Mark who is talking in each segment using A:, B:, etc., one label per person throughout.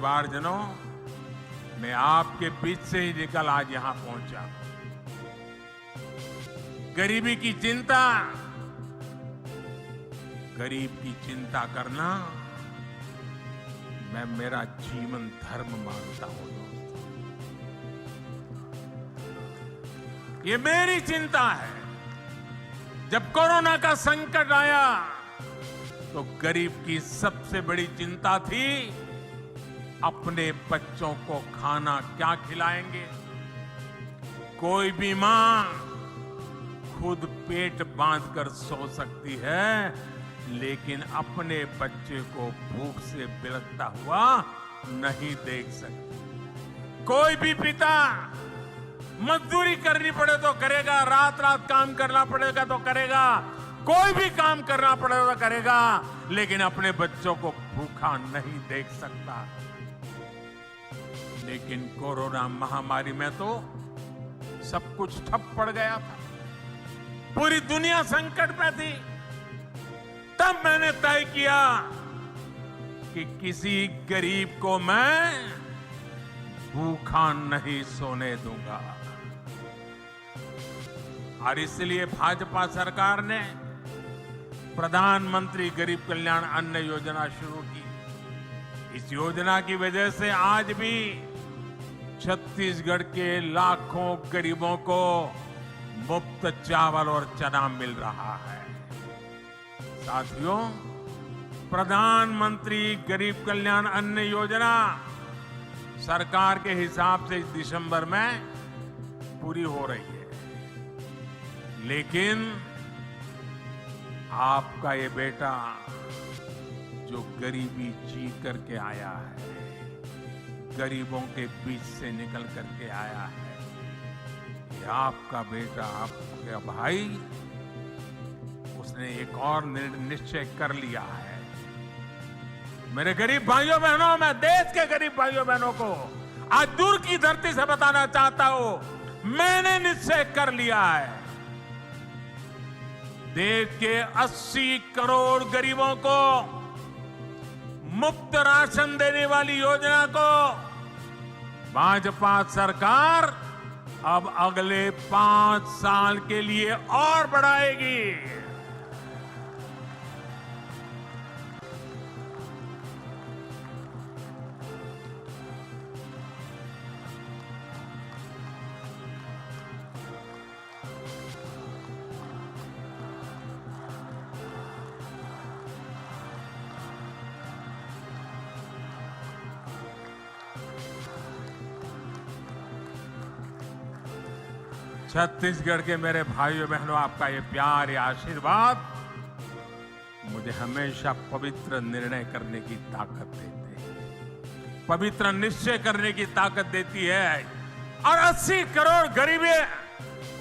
A: परिवारजनों, मैं आपके बीच से ही निकल आज यहां पहुंचा। गरीबी की चिंता, गरीब की चिंता करना मैं मेरा जीवन धर्म मानता हूं दोस्तों। ये मेरी चिंता है। जब कोरोना का संकट आया तो गरीब की सबसे बड़ी चिंता थी अपने बच्चों को खाना क्या खिलाएंगे। कोई भी मां खुद पेट बांधकर सो सकती है, लेकिन अपने बच्चे को भूख से बिलखता हुआ नहीं देख सकती। कोई भी पिता मजदूरी करनी पड़े तो करेगा, रात रात काम करना पड़ेगा तो करेगा, कोई भी काम करना पड़ेगा तो करेगा, लेकिन अपने बच्चों को भूखा नहीं देख सकता। लेकिन कोरोना महामारी में तो सब कुछ ठप पड़ गया था, पूरी दुनिया संकट में थी। तब मैंने तय किया कि किसी गरीब को मैं भूखा नहीं सोने दूंगा। और इसलिए भाजपा सरकार ने प्रधानमंत्री गरीब कल्याण अन्न योजना शुरू की। इस योजना की वजह से आज भी छत्तीसगढ़ के लाखों गरीबों को मुफ्त चावल और चना मिल रहा है। साथियों, प्रधानमंत्री गरीब कल्याण अन्न योजना सरकार के हिसाब से इस दिसंबर में पूरी हो रही है, लेकिन आपका ये बेटा जो गरीबी जी करके आया है, गरीबों के बीच से निकल करके आया है, ये आपका बेटा, आपका भाई, उसने एक और निश्चय कर लिया है। मेरे गरीब भाइयों बहनों, मैं देश के गरीब भाइयों बहनों को आज दूर की धरती से बताना चाहता हूं, मैंने निश्चय कर लिया है। देश के 80 करोड़ गरीबों को मुफ्त राशन देने वाली योजना को भाजपा सरकार अब अगले 5 साल के लिए और बढ़ाएगी। 'छत्तीसगढ़ के मेरे भाइयों बहनों, आपका ये प्यार, ये आशीर्वाद मुझे हमेशा पवित्र निर्णय करने की ताकत देते हैं, पवित्र निश्चय करने की ताकत देती है। और 80 करोड़ गरीबे,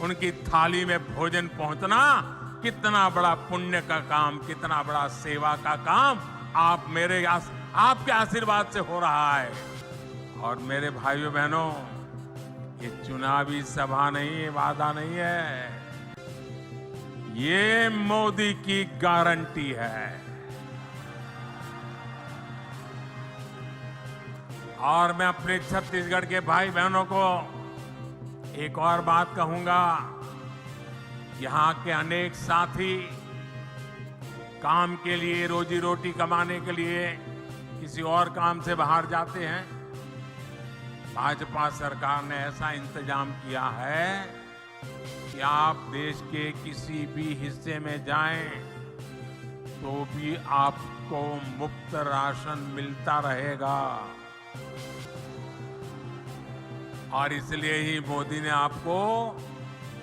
A: उनकी थाली में भोजन पहुंचना कितना बड़ा पुण्य का काम, कितना बड़ा सेवा का काम आपके आशीर्वाद से हो रहा है। और मेरे भाइयों बहनों, ये चुनावी सभा नहीं है, वादा नहीं है, ये मोदी की गारंटी है। और मैं अपने छत्तीसगढ़ के भाई बहनों को एक और बात कहूंगा, यहां के अनेक साथी काम के लिए, रोजी रोटी कमाने के लिए किसी और काम से बाहर जाते हैं। भाजपा सरकार ने ऐसा इंतजाम किया है कि आप देश के किसी भी हिस्से में जाएं तो भी आपको मुफ्त राशन मिलता रहेगा। और इसलिए ही मोदी ने आपको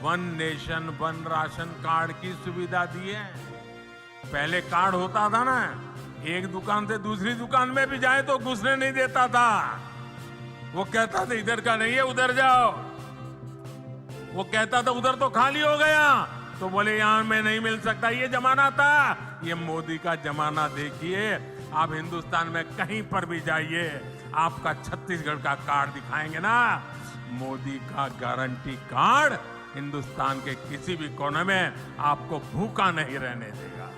A: one nation one ration card की सुविधा दी है। पहले कार्ड होता था ना, एक दुकान से दूसरी दुकान में भी जाए तो घुसने नहीं देता था, वो कहता था इधर का नहीं है, उधर जाओ। वो कहता था उधर तो खाली हो गया, तो बोले यहां में नहीं मिल सकता। ये जमाना था। ये मोदी का जमाना देखिए। आप हिंदुस्तान में कहीं पर भी जाइए, आपका छत्तीसगढ़ का कार्ड दिखाएंगे ना, मोदी का गारंटी कार्ड हिंदुस्तान के किसी भी कोने में आपको भूखा नहीं रहने देगा।